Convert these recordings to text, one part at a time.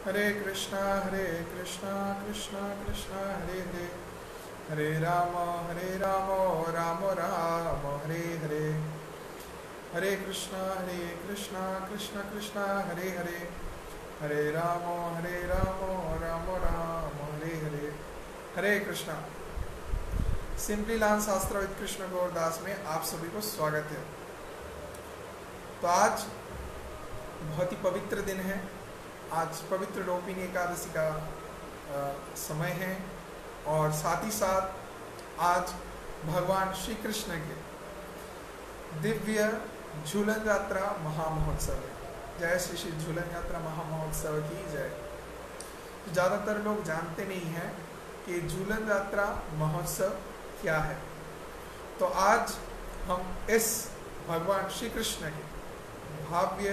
हरे कृष्णा कृष्णा कृष्णा हरे हरे, हरे राम राम राम हरे हरे, हरे कृष्णा कृष्णा कृष्णा हरे हरे, हरे राम राम राम हरे हरे, हरे Krishna. Simply learn शास्त्र with Krishna Gaurdas में आप सभी को स्वागत है। तो आज बहुत ही पवित्र दिन है। आज पवित्र रोपिणी एकादशी का समय है और साथ ही साथ आज भगवान श्री कृष्ण के दिव्य झूलन यात्रा महामहोत्सव है। जय श्री श्री झूलन यात्रा महामहोत्सव की जय। ज़्यादातर लोग जानते नहीं हैं कि झूलन यात्रा महोत्सव क्या है। तो आज हम इस भगवान श्री कृष्ण के भव्य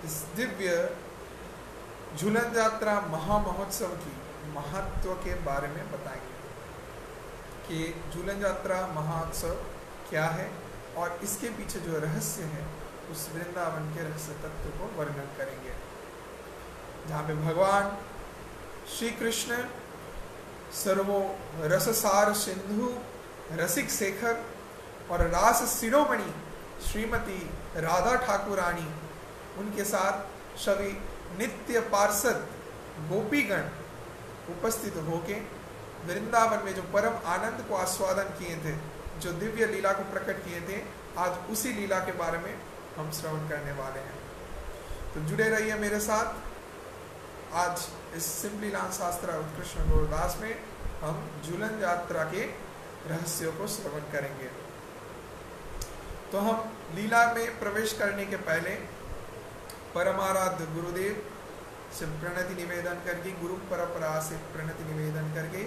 इस दिव्य झूलन यात्रा महामहोत्सव की महत्व के बारे में बताएंगे कि झूलन यात्रा महोत्सव क्या है और इसके पीछे जो रहस्य है उस वृंदावन के रहस्य तत्व को वर्णन करेंगे, जहाँ पे भगवान श्री कृष्ण सर्वो रससार सिंधु रसिक शेखर और रास शिरोमणि श्रीमती राधा ठाकुरानी उनके साथ सभी नित्य पार्षद गोपीगण उपस्थित होके वृंदावन में जो परम आनंद को आस्वादन किए थे, जो दिव्य लीला को प्रकट किए थे, आज उसी लीला के बारे में हम श्रवण करने वाले हैं। तो जुड़े रहिए मेरे साथ। आज इस सिंपली लर्न शास्त्र उत्कृष्ण गौरदास में हम झूलन यात्रा के रहस्यों को श्रवण करेंगे। तो हम लीला में प्रवेश करने के पहले परमाराध्य गुरुदेव से प्रणति निवेदन करके, गुरु परंपरा से प्रणति निवेदन करके,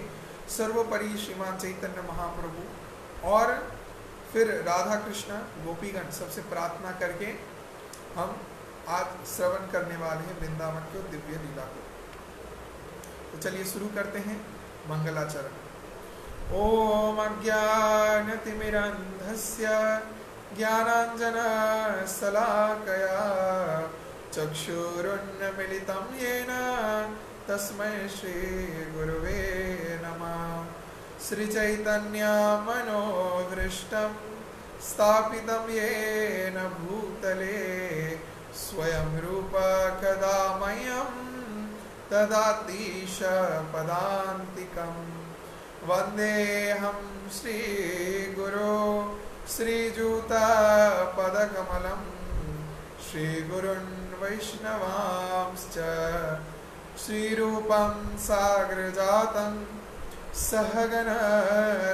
सर्वोपरि श्रीमान चैतन्य महाप्रभु और फिर राधा कृष्ण गोपीगण सबसे प्रार्थना करके हम आज श्रवण करने वाले हैं वृंदावन की दिव्य लीला को। तो चलिए शुरू करते हैं मंगलाचरण। ओम अज्ञानतिमिरन्धस्य ज्ञानांजन शलाकया चक्षुरुन्मीलितं येन तस्मै श्रीगुरुवे नमः। श्रीचैतन्य मनोभीष्टं स्थापितं येन भूतले स्वयं रूप कदा मह्यं ददातीश पदान्तिकं। वन्देऽहं श्रीगुरो श्रीयुतपदकमलं श्रीगुरुन् वैष्णवांश्च श्रीरूपं साग्रजातं सहगण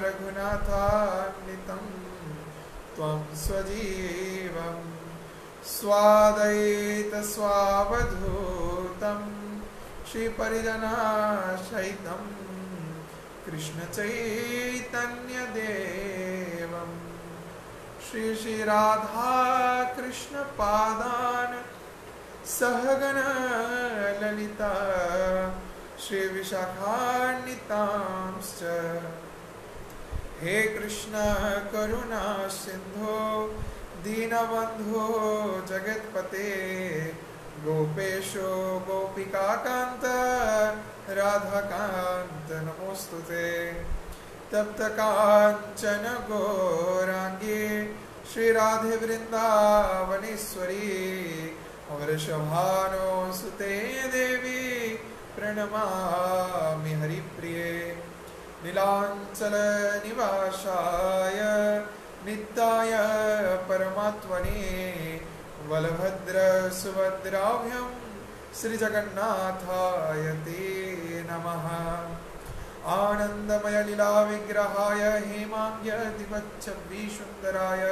रघुनाथान्वितं त्वं स्वजीवं स्वादयित स्वावधूतं श्रीपरिजनासहितं कृष्ण चैतन्य देवं श्री श्री राधा कृष्ण पादान सहगण ललिता श्री विशाखान्वितांश्च। हे कृष्ण करुणा सिंधो दीनबंधो जगत्पते गोपेशो गोपिकाकांत राधाकांत नमोस्तुते। तप्त कांचन गौरांगी श्री राधे वृंदावनेश्वरी वृषभानुसुते देवी प्रणमामि हरिप्रिये। नीलांचल निवासाय नित्याय परमात्मने बलभद्र सुभद्राभ्यां श्रीजगन्नाथाय ते नमः। आनंदमय लीला विग्रहाय हेमांग्य दिवच्छब्बी सुंदराय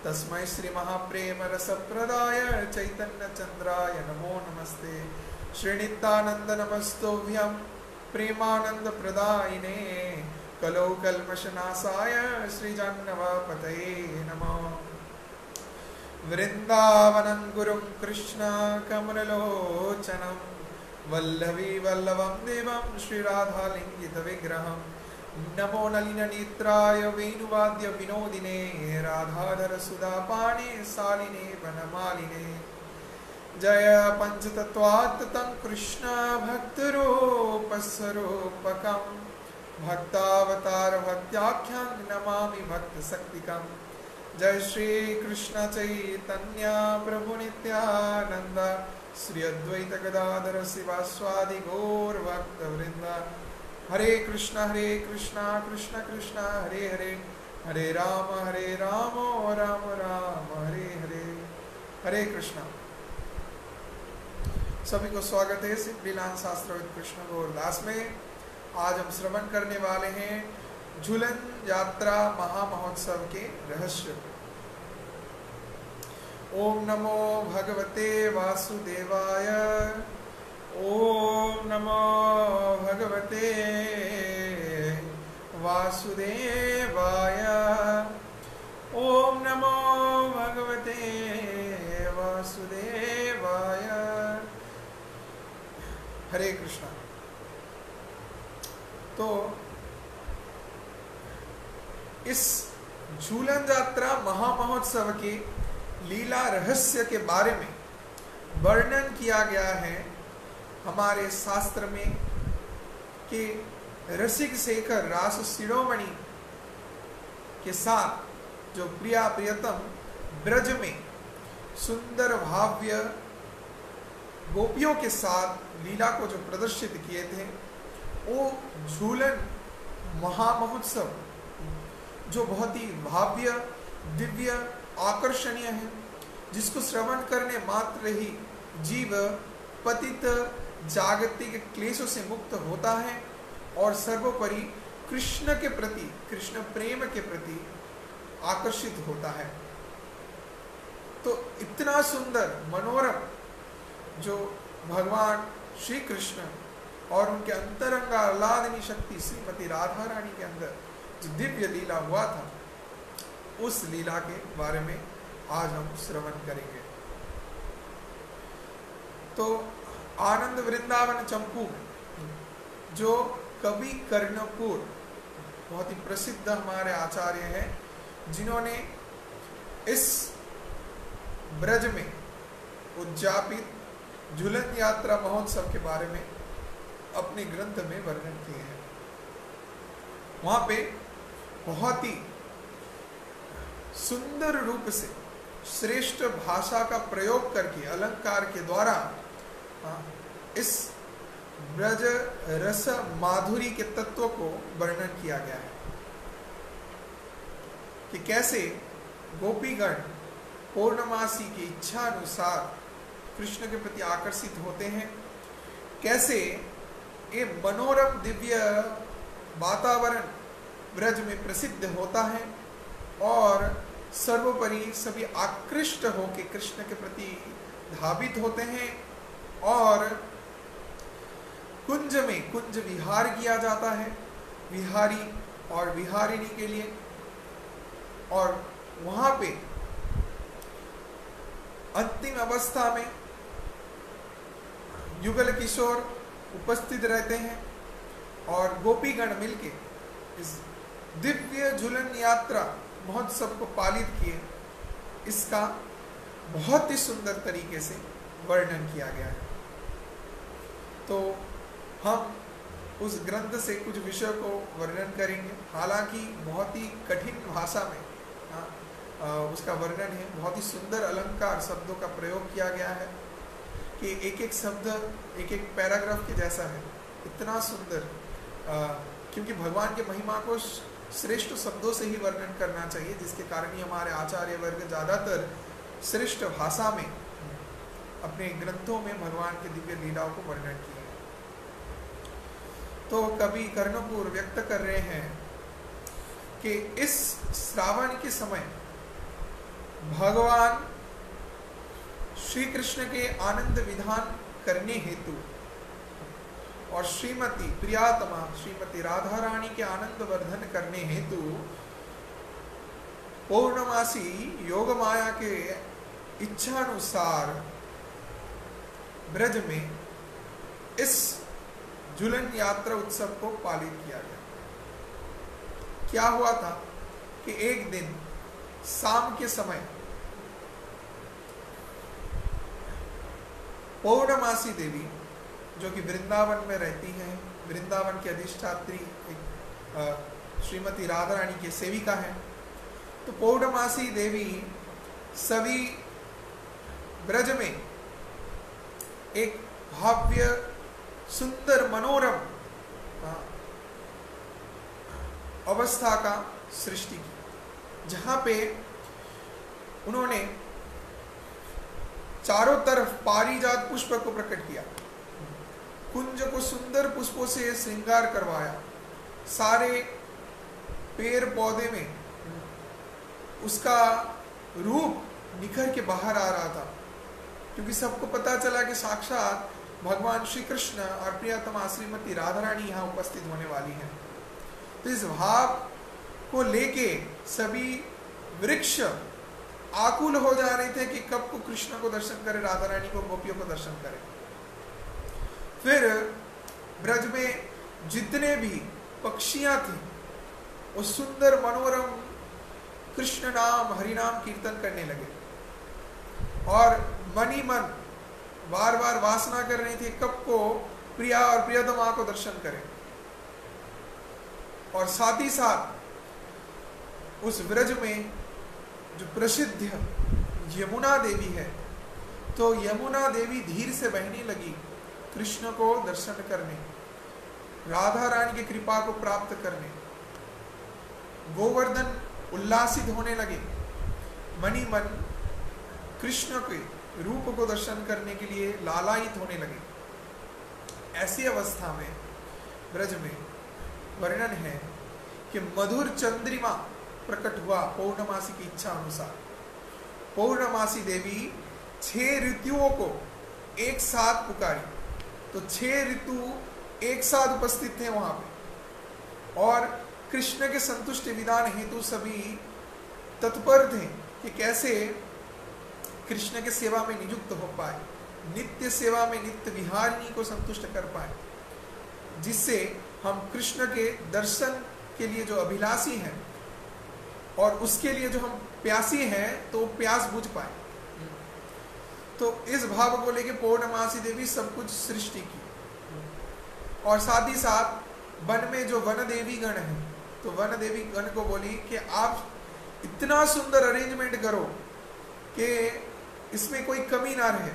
तस्मै श्री महाप्रेम रसप्रदाय चैतन्य चंद्राय नमो नमस्ते। श्री नित्यानंद नमस्तोभ्यं प्रेमानंद प्रदायिने कलौ कल्मषनाशाय श्री जाह्नवपतये नमः। वृंदावनं गुरुं कृष्ण कमललोचनं वल्लवी वल्लभं देवं श्रीराधालिङ्गित विग्रहं। नमो नलिननेत्राय वेणुवाद्य विनोदिने राधाधर सुधापाणे शालिने वनमालिने जय पंचतत्वात्तं कृष्ण भक्तरूपस्वरूपकं भक्तावतार भक्त्याख्यां नमामि भक्तशक्तिकं। जय श्री कृष्ण चैतन्य प्रभु नित्यानंद श्री अद्वैत गदाधर शिवास्वादि गौर भक्त वृंद। हरे कृष्णा कृष्ण कृष्ण हरे हरे, हरे राम राम राम हरे हरे। हरे कृष्णा। सभी को स्वागत है सिद्धिलाल शास्त्रविद कृष्ण गौरदास में। आज हम श्रवण करने वाले हैं झूलन यात्रा महामहोत्सव के रहस्य। ओम नमो भगवते वासुदेवाय, ओम नमो भगवते वासुदेवाय, ओम नमो भगवते वासुदेवाय। हरे कृष्णा। तो इस झूलन यात्रा महामहोत्सव के लीला रहस्य के बारे में वर्णन किया गया है हमारे शास्त्र में कि रसिक शेखर रास शिरोमणि के साथ जो प्रिया प्रियतम ब्रज में सुंदर भाव्य गोपियों के साथ लीला को जो प्रदर्शित किए थे, वो झूलन महामहोत्सव जो बहुत ही भाव्य दिव्य आकर्षणीय है, जिसको श्रवण करने मात्र ही जीव पतित जागतिक क्लेशों से मुक्त होता है और सर्वोपरि कृष्ण के प्रति, कृष्ण प्रेम के प्रति आकर्षित होता है। तो इतना सुंदर मनोरम जो भगवान श्री कृष्ण और उनके अंतरंग आह्लादनी शक्ति श्रीमती राधा रानी के अंदर जो दिव्य लीला हुआ था, उस लीला के बारे में आज हम श्रवण करेंगे। तो आनंद वृंदावन चंपू जो कवि कर्णपुर बहुत ही प्रसिद्ध हमारे आचार्य हैं, जिन्होंने इस ब्रज में उद्यापित झूलन यात्रा महोत्सव के बारे में अपने ग्रंथ में वर्णन किए हैं। वहां पे बहुत ही सुंदर रूप से श्रेष्ठ भाषा का प्रयोग करके अलंकार के द्वारा इस ब्रज रस माधुरी के तत्व को वर्णन किया गया है कि कैसे गोपीगण पूर्णमासी की इच्छा अनुसार कृष्ण के प्रति आकर्षित होते हैं, कैसे ये मनोरम दिव्य वातावरण ब्रज में प्रसिद्ध होता है और सर्वोपरि सभी आकृष्ट होकर कृष्ण के प्रति धावित होते हैं और कुंज में कुंज विहार किया जाता है विहारी और विहारिणी के लिए, और वहां पे अंतिम अवस्था में युगल किशोर उपस्थित रहते हैं और गोपीगण मिलके इस दिव्य झूलन यात्रा महोत्सव को पालित किए। इसका बहुत ही सुंदर तरीके से वर्णन किया गया है। तो हम उस ग्रंथ से कुछ विषय को वर्णन करेंगे, हालांकि बहुत ही कठिन भाषा में उसका वर्णन है। बहुत ही सुंदर अलंकार शब्दों का प्रयोग किया गया है कि एक एक शब्द एक एक पैराग्राफ के जैसा है, इतना सुंदर। क्योंकि भगवान के महिमा को श्रेष्ठ शब्दों से ही वर्णन करना चाहिए, जिसके कारण ही हमारे आचार्य वर्ग ज़्यादातर श्रेष्ठ भाषा में अपने ग्रंथों में भगवान के दिव्य लीलाओं को वर्णन किए हैं। तो कवि कर्णपुर व्यक्त कर रहे हैं कि इस श्रावण के समय भगवान श्री कृष्ण के आनंद विधान करने हेतु और श्रीमती प्रियातमा श्रीमती राधा रानी के आनंद वर्धन करने हेतु पौर्णमासी योग माया के इच्छानुसार ब्रज में इस झूलन यात्रा उत्सव को पालित किया गया। क्या हुआ था कि एक दिन शाम के समय पौर्णमासी देवी जो कि वृंदावन में रहती हैं, वृंदावन की अधिष्ठात्री श्रीमती राधा रानी की सेविका है। तो पौर्णमासी देवी सभी ब्रज में एक भव्य सुंदर मनोरम अवस्था का सृष्टि की, जहां पे उन्होंने चारों तरफ पारिजात पुष्प को प्रकट किया, कुंज को सुंदर पुष्पों से श्रृंगार करवाया, सारे पेड़ पौधे में उसका रूप निखर के बाहर आ रहा था, क्योंकि सबको पता चला कि साक्षात भगवान श्री कृष्ण और प्रियतमा श्रीमती राधा रानी यहाँ उपस्थित होने वाली हैं। तो इस भाव को लेके सभी वृक्ष आकुल हो जा रहे थे कि कब को कृष्ण को दर्शन करे, राधा रानी को, गोपियों को दर्शन करे। फिर ब्रज में जितने भी पक्षियां थी वो सुंदर मनोरम कृष्ण नाम हरिनाम कीर्तन करने लगे और मनी मन बार बार वासना कर रही थी कब को प्रिया और प्रियतमा को दर्शन करें। और साथ ही साथ उस ब्रज में जो प्रसिद्ध यमुना देवी है, तो यमुना देवी धीरे से बहने लगी कृष्ण को दर्शन करने, राधा रानी की कृपा को प्राप्त करने। गोवर्धन उल्लासित होने लगे, मनी मन कृष्ण के रूप को दर्शन करने के लिए लालायित होने लगे। ऐसी अवस्था में ब्रज में वर्णन है कि मधुर चंद्रिमा प्रकट हुआ पौर्णमासी की इच्छा अनुसार। पौर्णमासी देवी 6 ऋतुओं को एक साथ पुकारी, तो 6 ऋतु एक साथ उपस्थित थे वहां पे, और कृष्ण के संतुष्टि विधान हेतु सभी तत्पर थे कि कैसे कृष्ण के सेवा में नियुक्त हो पाए, नित्य सेवा में नित्य विहारिणी को संतुष्ट कर पाए, जिससे हम कृष्ण के दर्शन के लिए जो अभिलाषी हैं और उसके लिए जो हम प्यासी हैं तो प्यास बुझ पाए। तो इस भाव को लेकर पौर्णमासी देवी सब कुछ सृष्टि की। और साथ ही साथ वन में जो वन देवी गण है, तो वन देवी गण को बोली कि आप इतना सुंदर अरेंजमेंट करो कि इसमें कोई कमी ना रहे,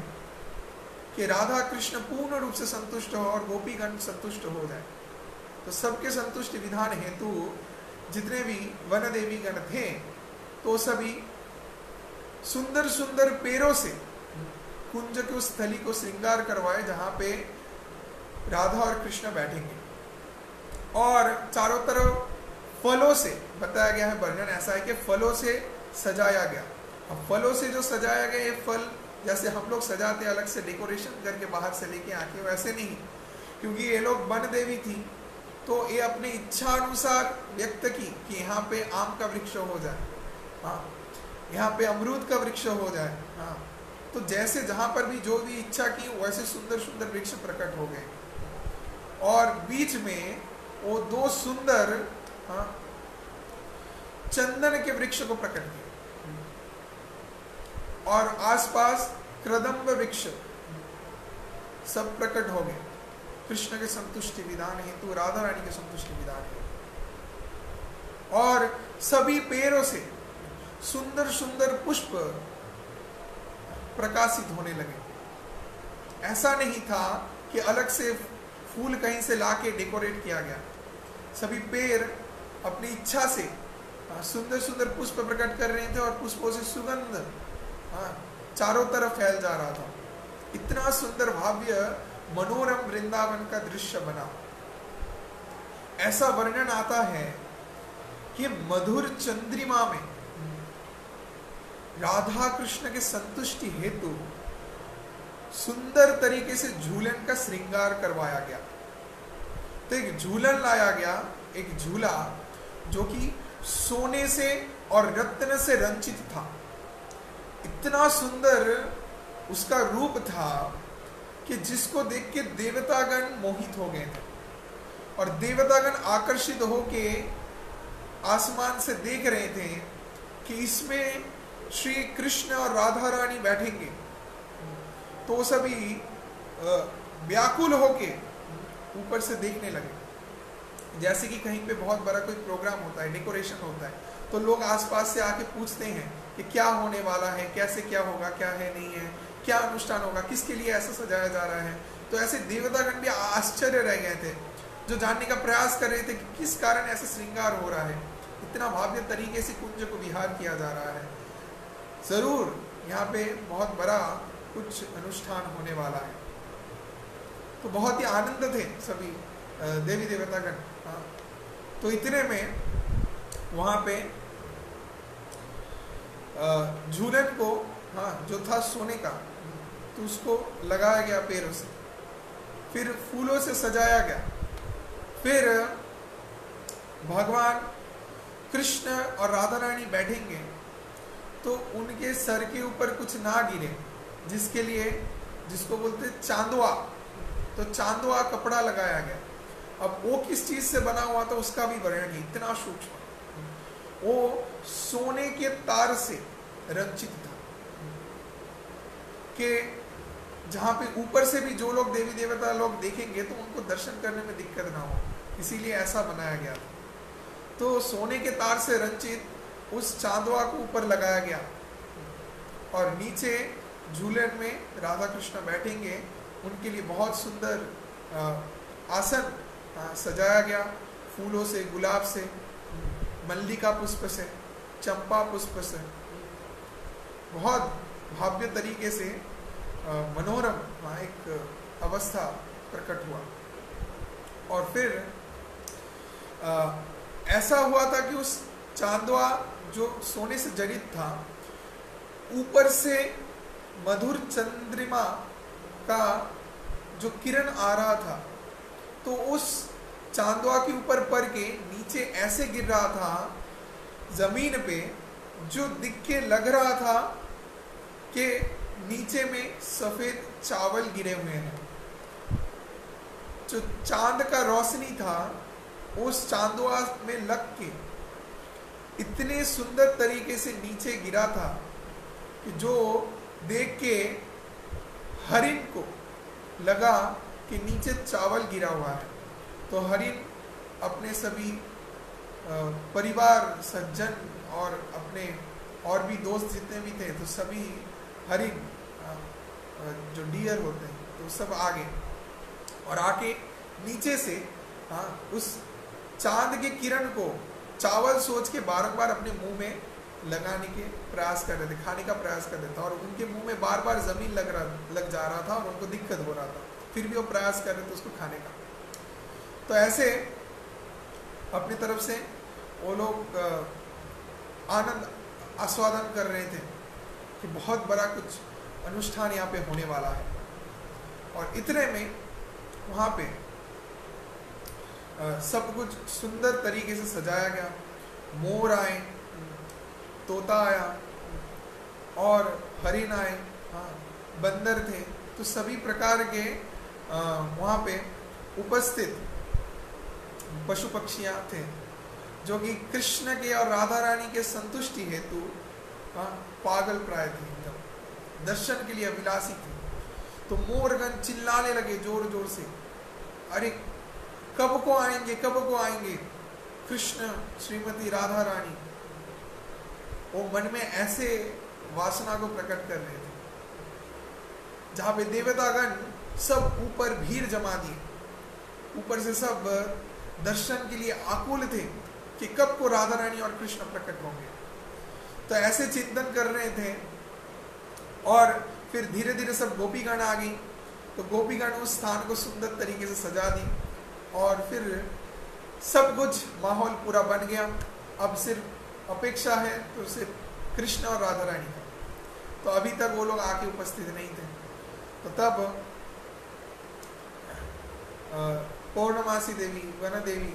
कि राधा कृष्ण पूर्ण रूप से संतुष्ट हो और गोपीगण संतुष्ट हो जाए। तो सबके संतुष्ट विधान हेतु जितने भी वन देवी गण थे तो सभी सुंदर सुंदर पेड़ों से कुंज की उस स्थली को श्रृंगार करवाए जहां पे राधा और कृष्ण बैठेंगे, और चारों तरफ फलों से बताया गया है, वर्णन ऐसा है कि फलों से सजाया गया। अब फलों से जो सजाया गया, ये फल जैसे हम लोग सजाते अलग से डेकोरेशन करके बाहर से लेके आके, वैसे नहीं, क्योंकि ये लोग वन देवी थी तो ये अपनी इच्छा अनुसार व्यक्त की कि यहाँ पे आम का वृक्ष हो जाए, हाँ, यहाँ पे अमरूद का वृक्ष हो जाए, हाँ। तो जैसे जहां पर भी जो भी इच्छा की वैसे सुंदर सुंदर वृक्ष प्रकट हो गए, और बीच में वो 2 सुंदर, हाँ, चंदन के वृक्ष को प्रकट किया, और आसपास कृदंब वृक्ष सब प्रकट हो गए कृष्ण के संतुष्टि विधान हेतु, राधा रानी के संतुष्टि विधान हेतु। और सभी पेड़ों से सुंदर सुंदर पुष्प प्रकाशित होने लगे। ऐसा नहीं था कि अलग से फूल कहीं से लाके डेकोरेट किया गया, सभी पेड़ अपनी इच्छा से सुंदर सुंदर पुष्प प्रकट कर रहे थे, और पुष्पों से सुगंध चारों तरफ फैल जा रहा था। इतना सुंदर भव्य मनोरम वृंदावन का दृश्य बना। ऐसा वर्णन आता है कि मधुर चंद्रिमा में राधा कृष्ण के संतुष्टि हेतु सुंदर तरीके से झूलन का श्रृंगार करवाया गया। तो एक झूलन लाया गया, एक झूला जो कि सोने से और रत्न से रंचित था। इतना सुंदर उसका रूप था कि जिसको देख के देवतागण मोहित हो गए थे, और देवतागण आकर्षित होके आसमान से देख रहे थे कि इसमें श्री कृष्ण और राधा रानी बैठेंगे। तो सभी व्याकुल होके ऊपर से देखने लगे। जैसे कि कहीं पे बहुत बड़ा कोई प्रोग्राम होता है, डेकोरेशन होता है, तो लोग आसपास से आके पूछते हैं कि क्या होने वाला है, कैसे क्या होगा, क्या है नहीं है, क्या अनुष्ठान होगा, किसके लिए ऐसा सजाया जा रहा है। तो ऐसे देवतागण भी आश्चर्य रह गए थे, जो जानने का प्रयास कर रहे थे कि किस कारण ऐसा श्रृंगार हो रहा है, इतना भव्य तरीके से कुंज को विहार किया जा रहा है। जरूर यहाँ पे बहुत बड़ा कुछ अनुष्ठान होने वाला है। तो बहुत ही आनंद थे सभी देवी देवतागण। हाँ, तो इतने में वहाँ पे झूलन को, हाँ, जो था सोने का, तो उसको लगाया गया पैरों से, फिर फूलों से सजाया गया, फिर भगवान कृष्ण और राधा रानी बैठेंगे तो उनके सर के ऊपर कुछ ना गिरे, जिसके लिए, जिसको बोलते चांदवा, तो चांदवा कपड़ा लगाया गया। अब वो किस चीज से बना हुआ था उसका भी वर्णन है, इतना सूक्ष्म। वो सोने के तार से रंजित था कि जहां पे ऊपर से भी जो लोग देवी देवता लोग देखेंगे तो उनको दर्शन करने में दिक्कत ना हो, इसीलिए ऐसा बनाया गया था। तो सोने के तार से रंजित उस चांदवा को ऊपर लगाया गया और नीचे झूलन में राधा कृष्ण बैठेंगे, उनके लिए बहुत सुंदर आसन सजाया गया, फूलों से, गुलाब से, मल्लिका पुष्प से, चंपा पुष्प से, बहुत भव्य तरीके से मनोरम एक अवस्था प्रकट हुआ। और फिर ऐसा हुआ था कि उस चांदवा जो सोने से जड़ित था, ऊपर से मधुर चंद्रमा का जो किरण आ रहा था, तो उस चांदवा के ऊपर पड़ के नीचे ऐसे गिर रहा था जमीन पे, जो दिख के लग रहा था कि नीचे में सफेद चावल गिरे हुए हैं। जो चांद का रोशनी था उस चांदवा में लग के इतने सुंदर तरीके से नीचे गिरा था कि जो देख के हरिण को लगा कि नीचे चावल गिरा हुआ है। तो हरिण अपने सभी परिवार, सज्जन और अपने और भी दोस्त जितने भी थे, तो सभी हरिण जो डियर होते हैं, तो सब आ गए और आके नीचे से उस चांद के किरण को चावल सोच के बार-बार अपने मुंह में लगाने के प्रयास कर रहे थे, खाने का प्रयास कर रहे थे, और उनके मुंह में बार-बार जमीन लग जा रहा था और उनको दिक्कत हो रहा था, फिर भी वो प्रयास कर रहे थे उसको खाने का। तो ऐसे अपनी तरफ से वो लोग आनंद आस्वादन कर रहे थे कि बहुत बड़ा कुछ अनुष्ठान यहाँ पे होने वाला है। और इतने में वहाँ पे सब कुछ सुंदर तरीके से सजाया गया। मोर आए, तोता आया और हरिण आए, बंदर थे, तो सभी प्रकार के वहाँ पे उपस्थित पशु पक्षियाँ थे, जो कि कृष्ण के और राधा रानी के संतुष्टि हेतु पागल प्राय थे, दर्शन के लिए अभिलाषी थे। तो मोरगण चिल्लाने लगे जोर जोर से, अरे कब को आएंगे, कब को आएंगे कृष्ण श्रीमती राधा रानी। वो मन में ऐसे वासना को प्रकट कर रहे थे, जहां पे देवतागण सब ऊपर भीड़ जमा दिए, ऊपर से सब दर्शन के लिए आकुल थे कि कब को राधा रानी और कृष्ण प्रकट होंगे। तो ऐसे चिंतन कर रहे थे और फिर धीरे धीरे सब गोपीगण आ गई। तो गोपीगण उस स्थान को सुंदर तरीके से सजा दी और फिर सब कुछ माहौल पूरा बन गया। अब सिर्फ अपेक्षा है तो सिर्फ कृष्ण और राधा रानी का। तो अभी तक वो लोग आके उपस्थित नहीं थे। तो तब पौर्णमासी देवी, वन देवी,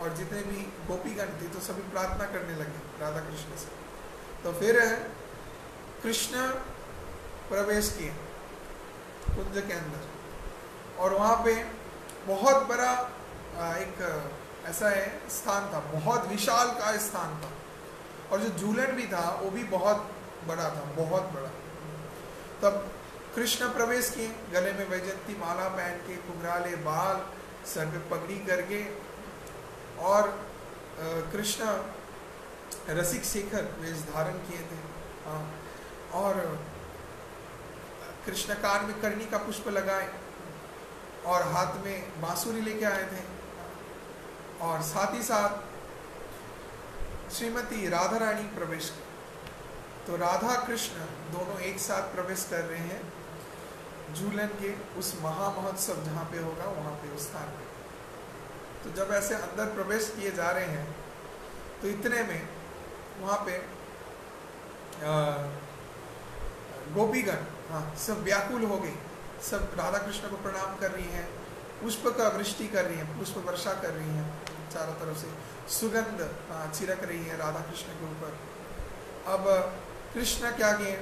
और जितने भी गोपीगण थे तो सभी प्रार्थना करने लगे राधा कृष्ण से। तो फिर कृष्ण प्रवेश किए कुंज के अंदर और वहाँ पे बहुत बड़ा एक ऐसा है स्थान था, बहुत विशाल का स्थान था, और जो झूलन भी था वो भी बहुत बड़ा था, बहुत बड़ा। तब कृष्ण प्रवेश किए, गले में वैजयंती माला पहन के, घुंघराले बाल, सर पे पगड़ी करके, और कृष्ण रसिक शेखर वेश धारण किए थे। हाँ, और कृष्ण कान में करनी का पुष्प लगाए और हाथ में बांसुरी लेके आए थे। और साथ ही साथ श्रीमती राधा रानी प्रवेश की। तो राधा कृष्ण दोनों एक साथ प्रवेश कर रहे हैं झूलन के उस महामहोत्सव जहाँ पे होगा, वहाँ पे उस स्थान पे। तो जब ऐसे अंदर प्रवेश किए जा रहे हैं तो इतने में वहाँ पे गोपीगण सब व्याकुल हो गई, सब राधा कृष्ण को प्रणाम कर रही हैं, पुष्प का वृष्टि कर रही हैं, पुष्प वर्षा कर रही हैं, चारों तरफ से सुगंध छिड़क रही है राधा कृष्ण के ऊपर। अब कृष्ण क्या किए,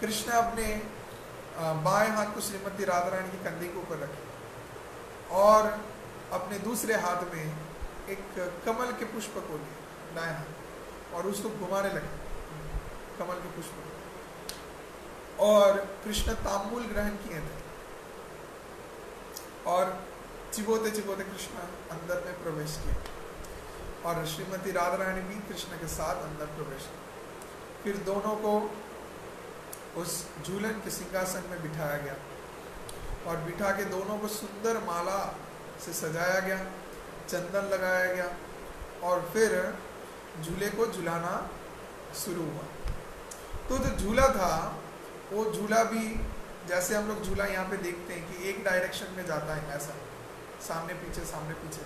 कृष्ण अपने बाएं हाथ को श्रीमती राधा रानी की कंधे के ऊपर रखे और अपने दूसरे हाथ में एक कमल के पुष्प को लिए दाएं हाथ और उसको घुमाने लगे, कमल के पुष्प को। और कृष्ण तांबूल ग्रहण किए थे और चिबोते चिबोते कृष्ण अंदर में प्रवेश किए और श्रीमती राधा रानी भी कृष्ण के साथ अंदर प्रवेश की। फिर दोनों को उस झूलन के सिंहासन में बिठाया गया और बिठा के दोनों को सुंदर माला से सजाया गया, चंदन लगाया गया और फिर झूले को झुलाना शुरू हुआ। तो जो झूला था वो झूला भी जैसे हम लोग झूला यहाँ पे देखते हैं कि एक डायरेक्शन में जाता है, ऐसा सामने पीछे,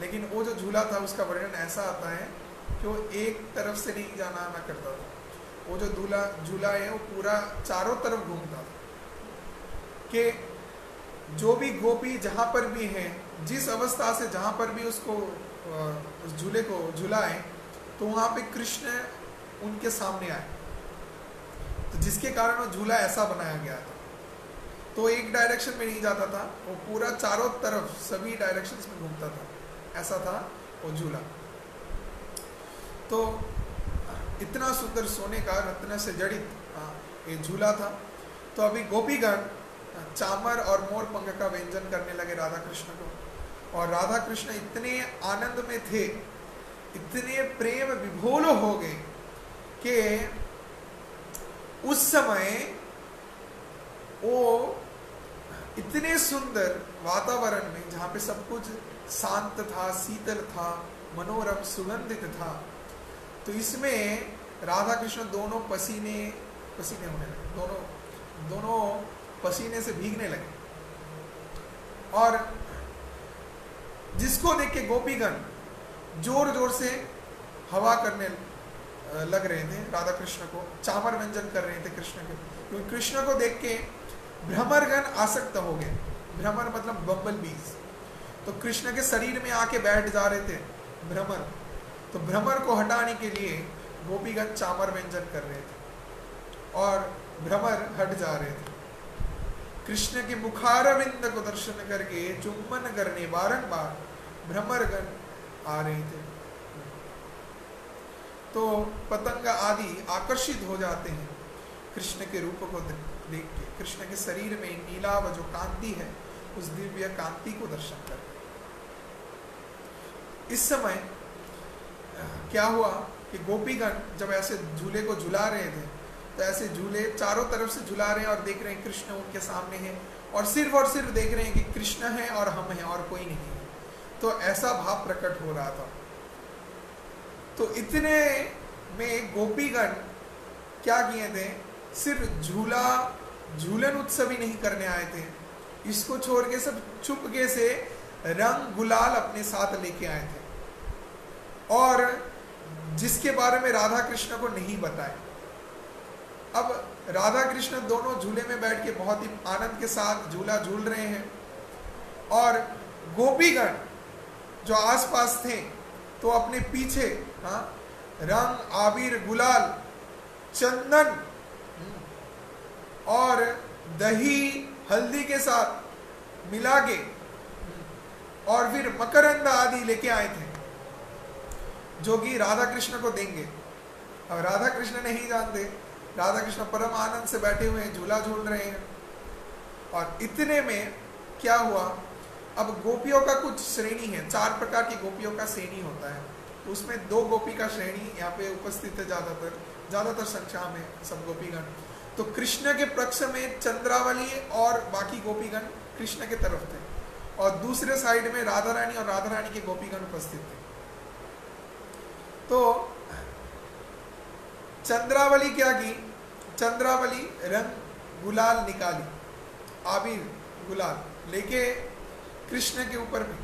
लेकिन वो जो झूला था उसका वर्णन ऐसा आता है कि वो एक तरफ से नहीं जाना आना करता था। वो जो झूला है वो पूरा चारों तरफ घूमता था कि जो भी गोपी जहाँ पर भी है, जिस अवस्था से जहाँ पर भी उसको उस झूले को झुलाए तो वहाँ पे कृष्ण उनके सामने आए, तो जिसके कारण वो झूला ऐसा बनाया गया था। तो एक डायरेक्शन में नहीं जाता था, वो पूरा चारों तरफ सभी डायरेक्शंस में घूमता था, ऐसा था वो झूला। तो इतना सुंदर सोने का रत्न से जड़ित ये झूला था। तो अभी गोपीगण चामर और मोर पंख का व्यंजन करने लगे राधा कृष्ण को, और राधा कृष्ण इतने आनंद में थे, इतने प्रेम विभोर हो गए कि उस समय वो इतने सुंदर वातावरण में जहाँ पे सब कुछ शांत था, शीतल था, मनोरम सुगंधित था, तो इसमें राधा कृष्ण दोनों पसीने होने लगे, दोनों पसीने से भीगने लगे। और जिसको देख के गोपीगण जोर जोर से हवा करने लग रहे थे, राधा कृष्ण को चामर व्यंजन कर रहे थे कृष्ण के, क्योंकि कृष्ण को देख के भ्रमरगण आसक्त हो गए। भ्रमर मतलब बम्बल बीज, तो कृष्ण के शरीर में आके बैठ जा रहे थे भ्रमर। तो भ्रमर को हटाने के लिए गोपीगण चामर व्यंजन कर रहे थे और भ्रमर हट जा रहे थे। कृष्ण के मुखारविंद को दर्शन करके चुम्बन करने बारंबार भ्रमरगण आ रहे थे। तो पतंग आदि आकर्षित हो जाते हैं कृष्ण के रूप को देख के, कृष्ण के शरीर में नीलाव जो कांति है उस दिव्य कांति को दर्शन करके। इस समय क्या हुआ कि गोपीगण जब ऐसे झूले को झुला रहे थे तो ऐसे झूले चारों तरफ से झुला रहे हैं और देख रहे हैं कृष्ण उनके सामने है और सिर्फ देख रहे हैं कि कृष्ण है और हम हैं और कोई नहीं है। तो ऐसा भाव प्रकट हो रहा था। तो इतने में गोपीगण क्या किए थे, सिर्फ झूलन उत्सव ही नहीं करने आए थे, इसको छोड़ के सब चुपके से रंग गुलाल अपने साथ लेके आए थे और जिसके बारे में राधा कृष्ण को नहीं बताए। अब राधा कृष्ण दोनों झूले में बैठ के बहुत ही आनंद के साथ झूला झूल रहे हैं और गोपीगण जो आसपास थे तो अपने पीछे रंग आबीर गुलाल चंदन और दही हल्दी के साथ मिला के और फिर मकरंद आदि लेके आए थे जो कि राधा कृष्ण को देंगे। अब राधा कृष्ण नहीं जानते, राधा कृष्ण परम आनंद से बैठे हुए हैं, झूला झूल रहे हैं और इतने में क्या हुआ, अब गोपियों का कुछ श्रेणी है, 4 प्रकार की गोपियों का श्रेणी होता है, तो उसमें 2 गोपी का श्रेणी यहाँ पे उपस्थित है, ज़्यादातर संख्या में सब गोपीगण। तो कृष्ण के पक्ष में चंद्रावली और बाकी गोपीगण कृष्ण के तरफ थे, और दूसरे साइड में राधा रानी और राधा रानी के गोपीगण उपस्थित थे। तो चंद्रावली क्या की, चंद्रावली रंग गुलाल निकाली, आबिर गुलाल लेके कृष्ण के ऊपर भी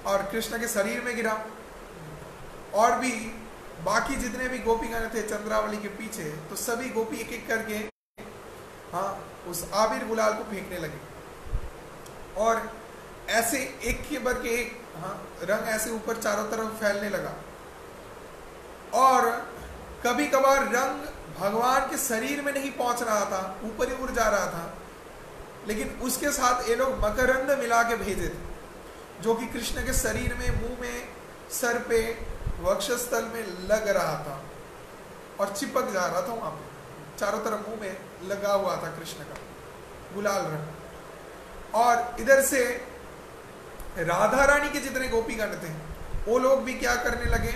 और कृष्ण के शरीर में गिरा, और भी बाकी जितने भी गोपीगण थे चंद्रावली के पीछे, तो सभी गोपी एक एक करके उस आबिर गुलाल को फेंकने लगे, और ऐसे एक के बर के एक रंग ऐसे ऊपर चारों तरफ फैलने लगा। और कभी कभार रंग भगवान के शरीर में नहीं पहुंच रहा था, ऊपर ही उड़ जा रहा था, लेकिन उसके साथ ये लोग मकरंद मिला के भेजे थे, जो कि कृष्ण के शरीर में, मुंह में, सर पे, वक्षस्थल में लग रहा था और चिपक जा रहा था, वहां पे चारों तरफ मुंह में लगा हुआ था कृष्ण का गुलाल रंग। और इधर से राधा रानी के जितने गोपीगण थे वो लोग भी क्या करने लगे,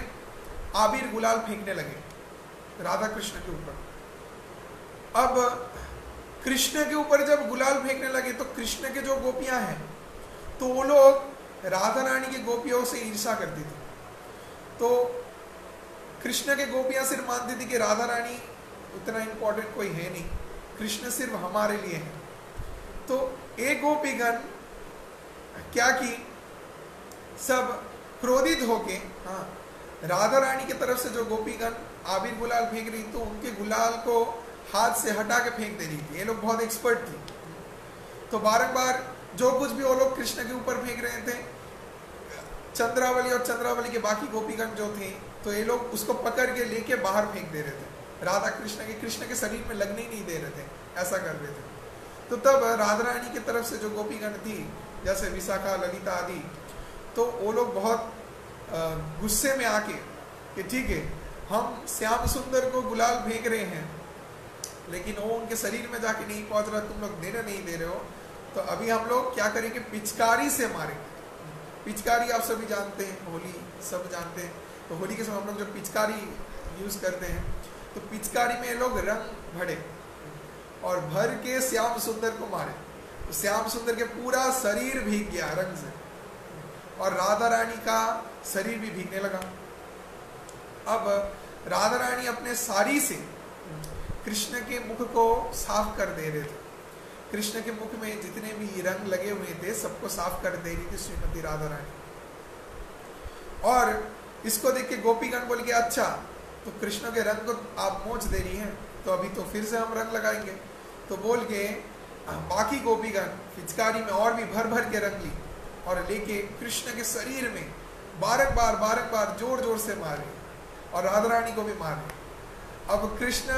आबिर गुलाल फेंकने लगे राधा कृष्ण के ऊपर। अब कृष्ण के ऊपर जब गुलाल फेंकने लगे तो कृष्ण के जो गोपियां हैं तो वो लोग राधा रानी के गोपियों से ईर्ष्या करती थी। तो कृष्ण के गोपियां सिर्फ मानती थी कि राधा रानी उतना इंपॉर्टेंट कोई है नहीं, कृष्ण सिर्फ हमारे लिए है। तो एक गोपीगण क्या की, सब क्रोधित होके राधा रानी की तरफ से जो गोपीगण आबिर गुलाल फेंक रही, तो उनके गुलाल को हाथ से हटा के फेंक दे रही थी। ये लोग बहुत एक्सपर्ट थी, तो बारंबार जो कुछ भी वो लोग कृष्ण के ऊपर फेंक रहे थे, चंद्रावली और चंद्रावली के बाकी गोपीगण जो थे, तो ये लोग उसको पकड़ के लेके बाहर फेंक दे रहे थे, राधा कृष्ण के शरीर में लगने ही नहीं दे रहे थे, ऐसा कर रहे थे। तो तब राधा रानी की तरफ से जो गोपीगण थी, जैसे विशाखा, ललिता आदि, तो वो लोग बहुत गुस्से में आके कि ठीक है, हम श्याम सुंदर को गुलाल फेंक रहे हैं, लेकिन वो उनके शरीर में जाके नहीं पहुंच रहा, तुम लोग देने नहीं दे रहे हो, तो अभी हम लोग क्या करेंगे, पिचकारी से मारेंगे। पिचकारी आप सभी जानते हैं, होली सब जानते हैं, तो होली के समय हम लोग जो पिचकारी यूज करते हैं, तो पिचकारी में लोग रंग भरे और भर के श्याम सुंदर को मारे, तो श्याम सुंदर के पूरा शरीर भीग गया रंग से, और राधा रानी का शरीर भी भीगने लगा। अब राधा रानी अपने साड़ी से कृष्ण के मुख को साफ कर दे रहे थे, कृष्ण के मुख में जितने भी रंग लगे हुए थे सबको साफ कर दे रही थी श्रीमती राधा रानी। और इसको देख के गोपीगण बोल के, अच्छा तो कृष्ण के रंग को आप मोच दे रही हैं, तो अभी तो फिर से हम रंग लगाएंगे। तो बोल के बाकी गोपीगण पिचकारी में और भी भर भर के रंग ली और लेके कृष्ण के शरीर में बारंबार जोर जोर से मारे और राधा रानी को भी मारे। अब कृष्ण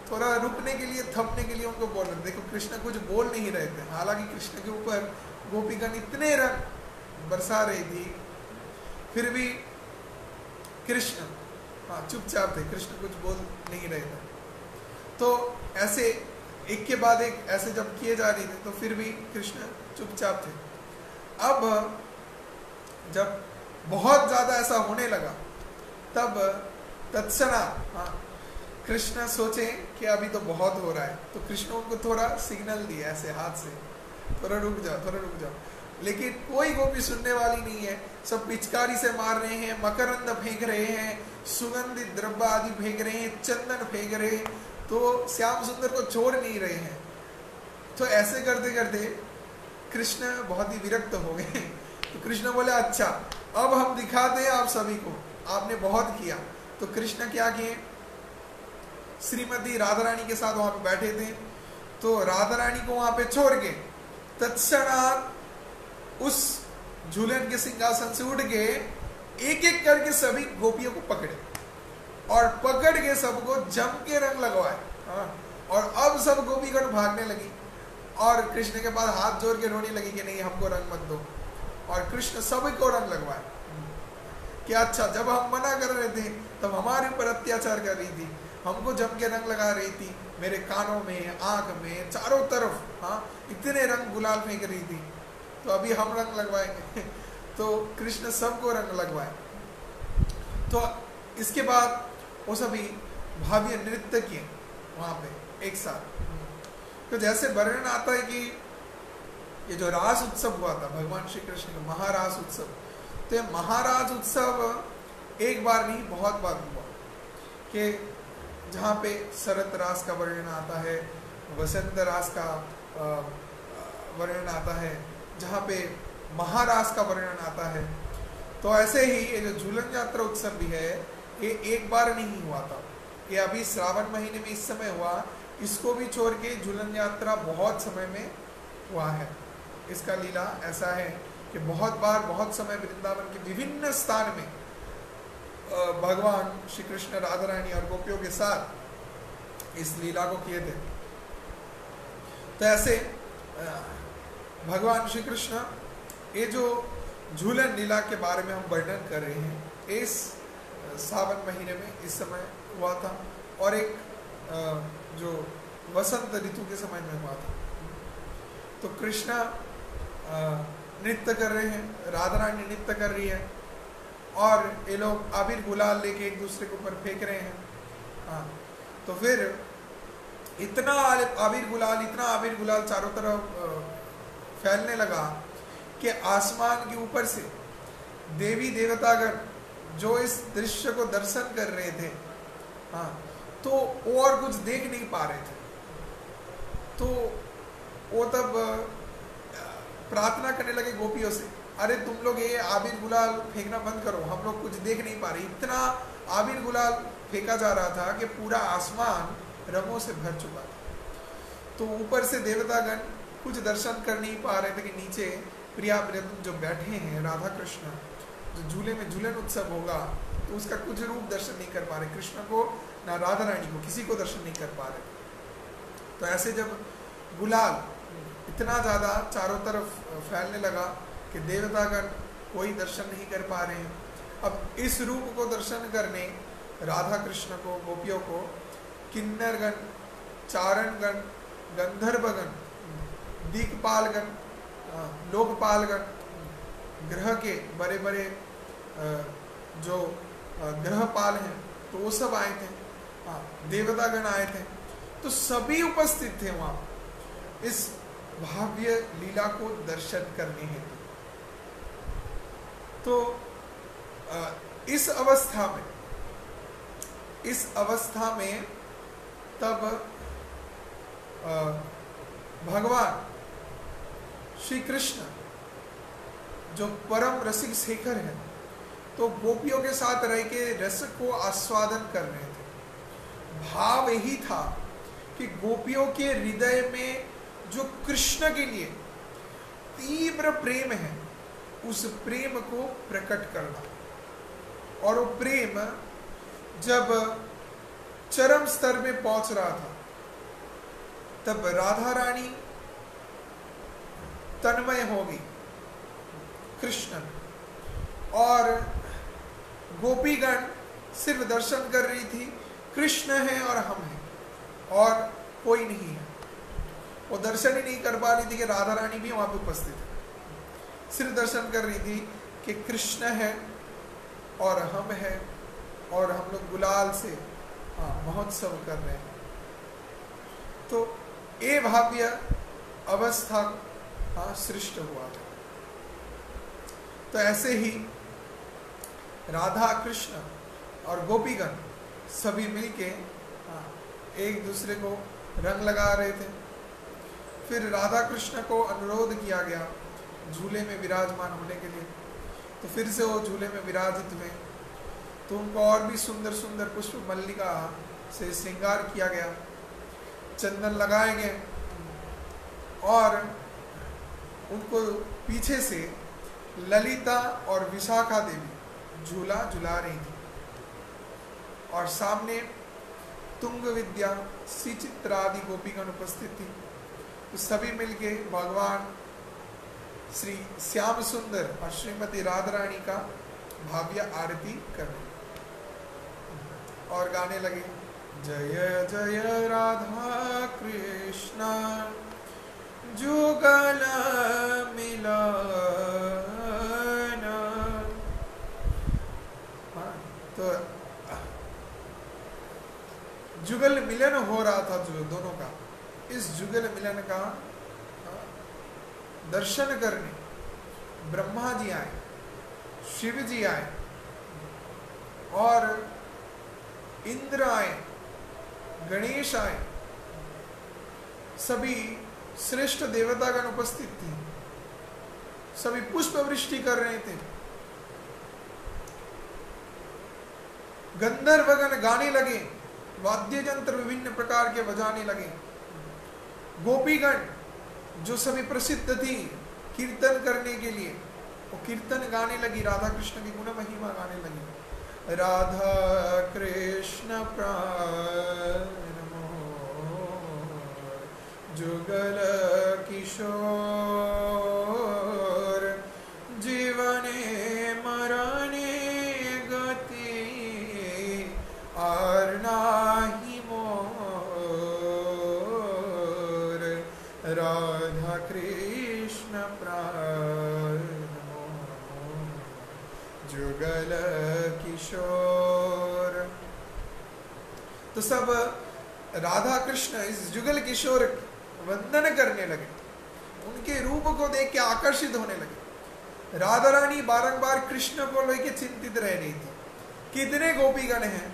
थोड़ा रुकने के लिए, थमने के लिए उनको बोल रहे थे, देखो कृष्ण कुछ बोल नहीं रहे थे, हालांकि कृष्ण के ऊपर गोपीगण इतने रंग बरसा रही थी, फिर भी कृष्ण चुपचाप थे, कृष्ण कुछ बोल नहीं रहे थे। तो ऐसे एक के बाद एक ऐसे जब किए जा रहे थे, तो फिर भी कृष्ण चुपचाप थे। अब जब बहुत ज्यादा ऐसा होने लगा, तब तत्क्षणात कृष्ण सोचे कि अभी तो बहुत हो रहा है, तो कृष्ण उनको थोड़ा सिग्नल दिया ऐसे हाथ से, थोड़ा रुक जाओ, लेकिन कोई गोपी सुनने वाली नहीं है, सब पिचकारी से मार रहे हैं, मकरंद फेंक रहे हैं, सुगंधित द्रव्य आदि फेंक रहे हैं, चंदन फेंक रहे हैं, तो श्याम सुंदर को छोड़ नहीं रहे हैं। तो ऐसे करते करते कृष्ण बहुत ही विरक्त हो गए। तो कृष्ण बोले, अच्छा अब हम दिखाते हैं आप सभी को, आपने बहुत किया। तो कृष्ण क्या किए, श्रीमती राधा रानी के साथ वहां पे बैठे थे, तो राधा रानी को वहां पे छोड़ के तत्क्षणात उस झूलन के सिंहासन से उठ के एक एक करके सभी गोपियों को पकड़े और पकड़ के सबको जम के रंग लगवाए। और अब सब गोपीगण भागने लगी और कृष्ण के पास हाथ जोड़ के रोने लगी कि नहीं, हमको रंग मत दो, और कृष्ण सबको रंग लगवाए। कि अच्छा जब हम मना कर रहे थे तब हमारे ऊपर अत्याचार कर रही थी, हमको जम के रंग लगा रही थी, मेरे कानों में, आंख में, चारों तरफ, हाँ, इतने रंग गुलाल फेंक रही थी, तो अभी हम रंग लगवाएंगे। तो कृष्ण सबको रंग लगवाए। तो इसके बाद वो सभी भाव्य नृत्य किए वहाँ पे एक साथ। तो जैसे वर्णन आता है कि ये जो रास उत्सव हुआ था भगवान श्री कृष्ण का महारास उत्सव, तो ये महाराज उत्सव एक बार नहीं बहुत बार हुआ, कि जहाँ पे शरत रास का वर्णन आता है, वसंत रास का वर्णन आता है, जहाँ पे महारास का वर्णन आता है। तो ऐसे ही ये जो झूलन यात्रा उत्सव भी है, ये एक बार नहीं हुआ था, ये अभी श्रावण महीने में इस समय हुआ, इसको भी छोड़ के झूलन यात्रा बहुत समय में हुआ है। इसका लीला ऐसा है कि बहुत बार बहुत समय वृंदावन के विभिन्न स्थान में भगवान श्री कृष्ण राधा रानी और गोपियों के साथ इस लीला को किए थे। तो ऐसे भगवान श्री कृष्ण ये जो झूलन लीला के बारे में हम वर्णन कर रहे हैं, इस सावन महीने में इस समय हुआ था, और एक जो वसंत ऋतु के समय में हुआ था। तो कृष्णा नृत्य कर रहे हैं, राधा रानी नृत्य कर रही है, और ये लोग आबिर गुलाल लेके एक दूसरे के ऊपर फेंक रहे हैं। हाँ, तो फिर इतना आबिर गुलाल चारों तरफ फैलने लगा कि आसमान के ऊपर से देवी देवतागण जो इस दृश्य को दर्शन कर रहे थे, हाँ, तो और कुछ देख नहीं पा रहे थे। तो वो तब प्रार्थना करने लगे गोपियों से, अरे तुम लोग ये आबिर गुलाल फेंकना बंद करो, हम लोग कुछ देख नहीं पा रहे। इतना आबिर गुलाल फेंका जा रहा था कि पूरा आसमान रंगों से भर चुका था। तो ऊपर से देवतागण कुछ दर्शन कर नहीं पा रहे थे कि नीचे प्रिया प्रियतम जो बैठे हैं राधा कृष्ण, जो झूले में झूलन उत्सव होगा, तो उसका कुछ रूप दर्शन नहीं कर पा रहे, कृष्ण को ना राधा रानी को, किसी को दर्शन नहीं कर पा रहे। तो ऐसे जब गुलाल इतना ज़्यादा चारों तरफ फैलने लगा कि देवतागण कोई दर्शन नहीं कर पा रहे हैं। अब इस रूप को दर्शन करने राधा कृष्ण को, गोपियों को किन्नरगण, चारणगण, गंधर्वगण, दिक्पालगण, लोकपालगण, ग्रह के बड़े बड़े जो ग्रहपाल हैं, तो वो सब आए थे, देवतागण आए थे, तो सभी उपस्थित थे वहाँ इस भाव्य लीला को दर्शन करने हेतु। तो इस अवस्था में तब भगवान श्री कृष्ण जो परम रसिक शेखर है, तो गोपियों के साथ रह के रस को आस्वादन कर रहे थे। भाव यही था कि गोपियों के हृदय में जो कृष्ण के लिए तीव्र प्रेम है, उस प्रेम को प्रकट करना। और वो प्रेम जब चरम स्तर में पहुंच रहा था, तब राधा रानी तन्मय हो गई कृष्ण, और गोपीगण सिर्फ दर्शन कर रही थी, कृष्ण है और हम हैं और कोई नहीं है। वो दर्शन ही नहीं कर पा रही थी कि राधा रानी भी वहां पे उपस्थित है, सिर्फ दर्शन कर रही थी कि कृष्ण है और हम हैं, और हम लोग गुलाल से महोत्सव कर रहे हैं। तो ये भाव्य अवस्था सृष्ट हुआ था। तो ऐसे ही राधा कृष्ण और गोपीगण सभी मिलके एक दूसरे को रंग लगा रहे थे। फिर राधा कृष्ण को अनुरोध किया गया झूले में विराजमान होने के लिए, तो फिर से वो झूले में विराजित हुए। तो उनको और भी सुंदर सुंदर पुष्प मल्लिका से श्रृंगार किया गया, चंदन लगाए गए, और उनको पीछे से ललिता और विशाखा देवी झूला झुला रही थी, और सामने तुंग विद्या, श्री चित्रा आदि गोपीगण उपस्थित थी। तो सभी मिलके भगवान श्री श्याम सुंदर और श्रीमती राधा रानी का भाव्य आरती करने और गाने लगे, जय जय राधा कृष्ण जुगल मिलन। तो जुगल मिलन हो रहा था जो दोनों का, इस जुगल मिलन का दर्शन करने ब्रह्मा जी आए, शिव जी आए और इंद्र आए, गणेश आए, सभी श्रेष्ठ देवतागण उपस्थित थे, सभी पुष्प वृष्टि कर रहे थे, गंधर्वगण गाने लगे, वाद्य यंत्र विभिन्न प्रकार के बजाने लगे, गोपीगण जो सभी प्रसिद्ध थी कीर्तन करने के लिए, वो कीर्तन गाने लगी, राधा कृष्ण की गुण महिमा गाने लगी। राधा कृष्ण प्राण जुगल किशोर जीवने मरणे गति और नाही मोर। राधा कृष्ण प्राण जुगल किशोर। तो सब राधा कृष्ण इस जुगल किशोर वंदन करने लगे, उनके रूप को देख के आकर्षित होने लगे। राधा रानी बारंबार कृष्ण को लेकर चिंतित रह रही थी, कितने गोपीगण हैं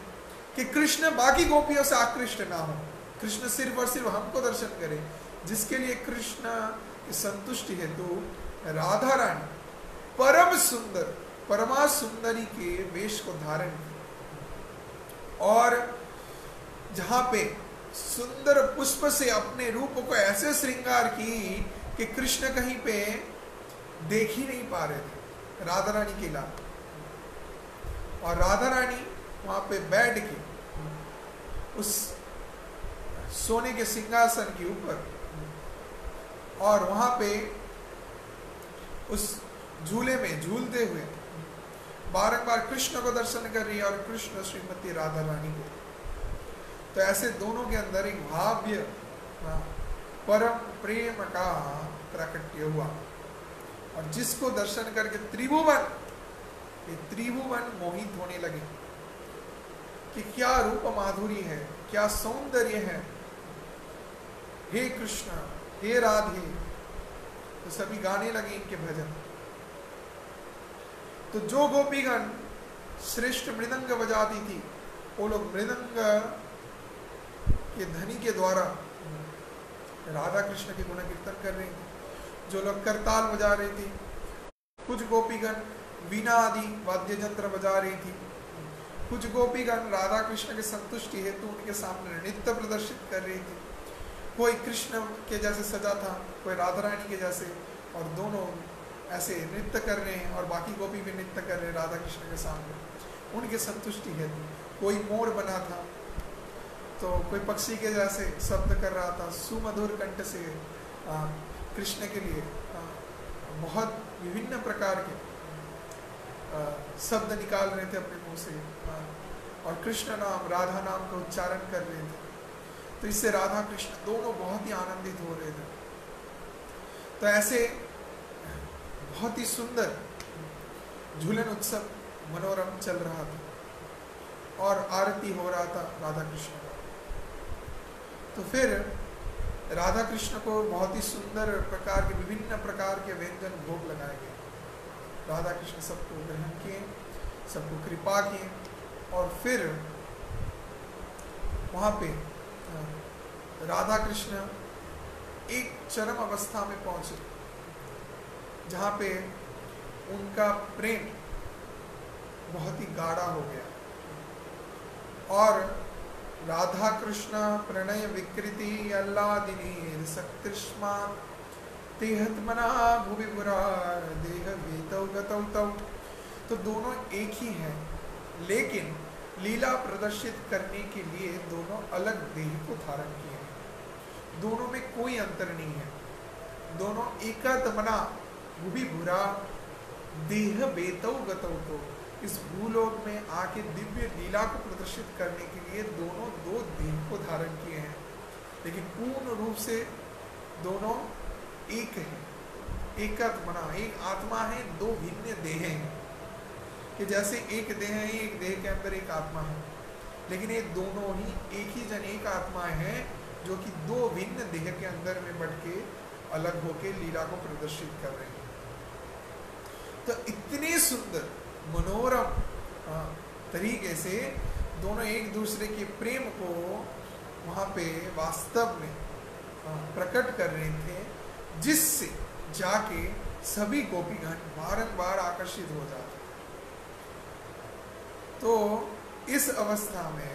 कि कृष्ण बाकी गोपियों से आकृष्ट ना हो, कृष्ण सिर्फ और सिर्फ हमको दर्शन करे। जिसके लिए कृष्ण की संतुष्टि हेतु राधा रानी परम सुंदर परमा सुंदरी के वेश को धारण की और जहां पे सुंदर पुष्प से अपने रूप को ऐसे श्रृंगार की कि कृष्ण कहीं पे देख ही नहीं पा रहे थे राधा रानी के लाल। और राधा रानी वहां पे बैठ के उस सोने के सिंहासन के ऊपर और वहां पे उस झूले में झूलते हुए बारंबार कृष्ण को दर्शन कर रही है और कृष्ण श्रीमती राधा रानी को। तो ऐसे दोनों के अंदर एक भाव्य परम प्रेम का प्राकट्य हुआ और जिसको दर्शन करके त्रिभुवन मोहित होने लगे कि क्या रूप माधुरी है, क्या सौंदर्य है, हे कृष्ण, हे राधे। तो सभी गाने लगे इनके भजन। तो जो गोपीगण श्रेष्ठ मृदंग बजाती थी, वो लोग मृदंग के ध्वनि के द्वारा राधा कृष्ण के गुण कीर्तन कर रहे थे। जो लोग करताल बजा रही थी, कुछ गोपीगण वीणा आदि वाद्य यंत्र बजा रही थी, कुछ गोपीगण राधा कृष्ण के संतुष्टि हेतु उनके सामने नृत्य प्रदर्शित कर रही थी। कोई कृष्ण के जैसे सजा था, कोई राधा रानी के जैसे, और दोनों ऐसे नृत्य कर रहे हैं और बाकी गोपी भी नृत्य कर रहे हैं राधा कृष्ण के सामने उनके संतुष्टि हेतु। कोई मोर बना था तो कोई पक्षी के जैसे शब्द कर रहा था, सुमधुर कंठ से कृष्ण के लिए बहुत विभिन्न प्रकार के शब्द निकाल रहे थे अपने मुंह से और कृष्ण नाम राधा नाम का उच्चारण कर रहे थे। तो इससे राधा कृष्ण दोनों बहुत ही आनंदित हो रहे थे। तो ऐसे बहुत ही सुंदर झूलन उत्सव मनोरम चल रहा था और आरती हो रहा था राधा कृष्ण का। तो फिर राधा कृष्ण को बहुत ही सुंदर प्रकार के विभिन्न प्रकार के व्यंजन भोग लगाए गए। राधा कृष्ण सबको ग्रहण किए, सबको कृपा किए और फिर वहाँ पे राधा कृष्ण एक चरम अवस्था में पहुंचे जहाँ पे उनका प्रेम बहुत ही गाढ़ा हो गया और राधा कृष्ण प्रणय विकृति अल्लादिनी शक्तिष्मा तेहत्मना भुवि बुरा देह वेतौ गतौ तौ। तो दोनों एक ही हैं, लेकिन लीला प्रदर्शित करने के लिए दोनों अलग देह को धारण किए हैं। दोनों में कोई अंतर नहीं है, दोनों एकात्मना भुवि बुरा देह वेतौ गतौ तो इस भूलोक में आके दिव्य लीला को प्रदर्शित करने के लिए दोनों दो देह को धारण किए हैं, लेकिन पूर्ण रूप से दोनों एक हैं, एकत्मना, एक आत्मा है, दो भिन्न देह हैं। कि जैसे एक देह है, एक देह के अंदर एक आत्मा है, लेकिन ये दोनों ही एक ही जन एक आत्मा है, जो कि दो भिन्न देह के अंदर में बढ़ के अलग होके लीला को प्रदर्शित कर रहे हैं। तो इतने सुंदर मनोरम तरीके से दोनों एक दूसरे के प्रेम को वहाँ पे वास्तव में प्रकट कर रहे थे, जिससे जाके सभी गोपीगण बारंबार आकर्षित हो जाते। तो इस अवस्था में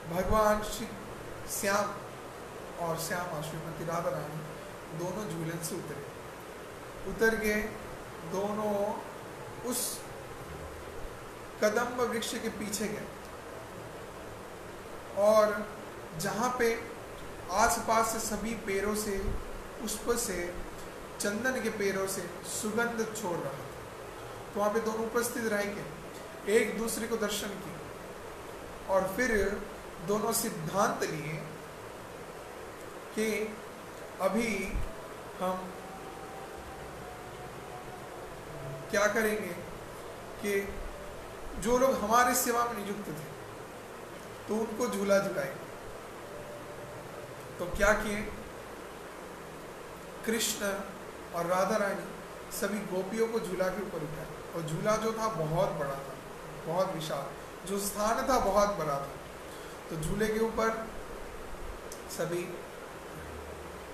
भगवान श्री श्याम और श्यामा श्रीमती राधा रानी दोनों झूलन से उतर गए। दोनों उस कदम्ब वृक्ष के पीछे गए और जहाँ पे आसपास से सभी पेड़ों से, पुष्प से, चंदन के पेड़ों से सुगंध छोड़ रहा था, तो वहाँ पे दोनों उपस्थित रह के एक दूसरे को दर्शन किए और फिर दोनों सिद्धांत लिए कि अभी हम क्या करेंगे कि जो लोग हमारे सेवा में नियुक्त थे तो उनको झूला झुलाएंगे। तो क्या किए, कृष्ण और राधा रानी सभी गोपियों को झूला के ऊपर उठाए, और झूला जो था बहुत बड़ा था, बहुत विशाल, जो स्थान था बहुत बड़ा था। तो झूले के ऊपर सभी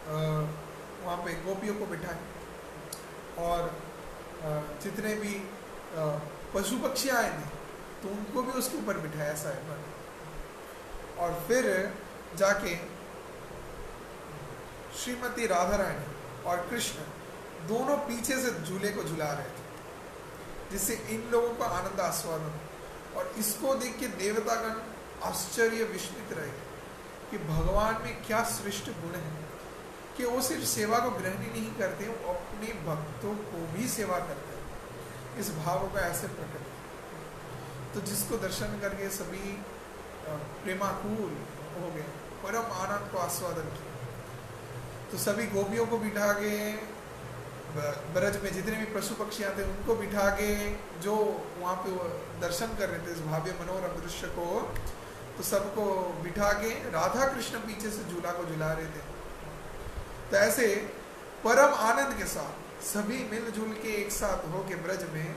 वहाँ पे गोपियों को बिठाए और जितने भी पशु पक्षी आए थे तो उनको भी उसके ऊपर बिठाया साहिब। और फिर जाके श्रीमती राधा रानी और कृष्ण दोनों पीछे से झूले को झुला रहे थे, जिससे इन लोगों का आनंद आस्वादन। और इसको देख के देवतागण आश्चर्य विस्मित रहे कि भगवान में क्या श्रेष्ठ गुण है कि वो सिर्फ सेवा को ग्रहण ही नहीं करते, वो अपने भक्तों को भी सेवा करते हैं। इस भाव का ऐसे प्रकट, तो जिसको दर्शन करके सभी प्रेमाकुल हो गए, परम आनंद को आस्वादन किया। तो सभी गोपियों को बिठा के, ब्रज में जितने भी पशु पक्षी आते हैं उनको बिठा के, जो वहाँ पे दर्शन कर रहे थे इस भाव्य मनोरम दृश्य को, तो सबको बिठा के राधा कृष्ण पीछे से झूला को झुला रहे थे। तो ऐसे परम आनंद के साथ सभी मिलजुल के एक साथ होके ब्रज में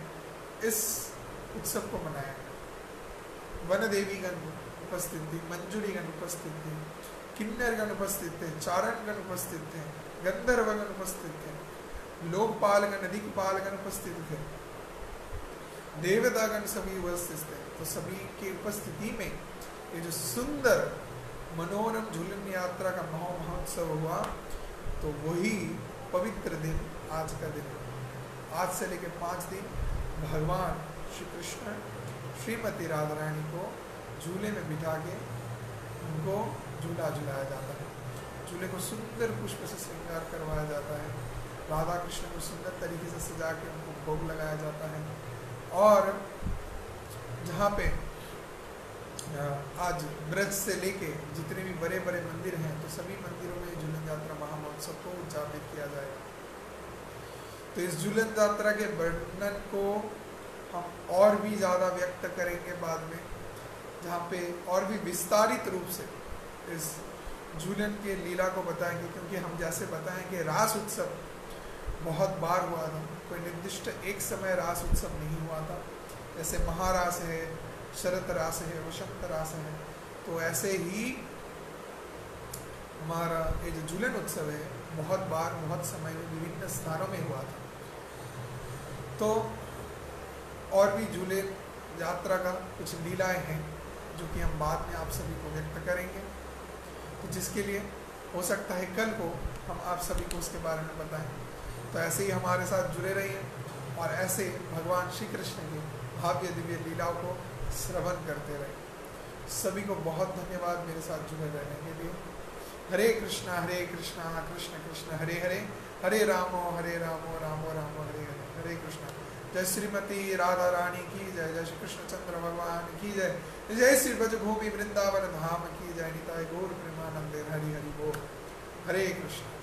इस उत्सव को मनाया गया। वन देवीगण उपस्थित थी, मंजुलीगण उपस्थित थे, किन्नरगण उपस्थित थे, चारणगण उपस्थित थे, गंधर्वगण उपस्थित थे, लोकपालगण, दिक्पालगण उपस्थित थे, देवतागण सभी उपस्थित थे। तो सभी की उपस्थिति में ये जो सुंदर मनोरम झूलन यात्रा का महोत्सव हुआ, तो वही पवित्र दिन आज का दिन है। आज से लेकर 5 दिन भगवान श्री कृष्ण श्रीमती राधा रानी को झूले में बिठा के उनको झूला झुलाया जाता है। झूले को सुंदर पुष्प से श्रृंगार करवाया जाता है, राधा कृष्ण को सुंदर तरीके से सजा के उनको भोग लगाया जाता है। और जहाँ पे आज ब्रज से लेके जितने भी बड़े बड़े मंदिर हैं, तो सभी मंदिरों में झूलन यात्रा महामहोत्सव को उद्यापित किया जाएगा। तो इस झूलन यात्रा के वर्णन को हम और भी ज़्यादा व्यक्त करेंगे बाद में, जहाँ पे और भी विस्तारित रूप से इस झूलन के लीला को बताएंगे। क्योंकि हम जैसे बताएं कि रास उत्सव बहुत बार हुआ था, कोई निर्दिष्ट एक समय रास उत्सव नहीं हुआ था। जैसे महारास है, शरत रास है, वसंत रास है, तो ऐसे ही हमारा ये जो झूलन उत्सव है बहुत बार, बहुत समय में विभिन्न स्थानों में हुआ था। तो और भी झूलन यात्रा का कुछ लीलाएं हैं जो कि हम बाद में आप सभी को व्यक्त करेंगे। तो जिसके लिए हो सकता है कल को हम आप सभी को उसके बारे में बताएं। तो ऐसे ही हमारे साथ जुड़े रहिए और ऐसे भगवान श्री कृष्ण की भाव्य दिव्य लीलाओं को श्रवण करते रहे। सभी को बहुत धन्यवाद मेरे साथ जुड़े रहने के लिए। हरे कृष्णा कृष्ण कृष्ण हरे हरे, हरे रामो रामो रामो हरे हरे, हरे कृष्णा। जय श्रीमती राधा रानी की जय। जय श्री कृष्णचंद्र भगवान की जय। जय श्री ब्रजभूमि वृंदावन धाम की जय। निताय गौर प्रेमानंदे हरि हरि बोल। हरे कृष्ण।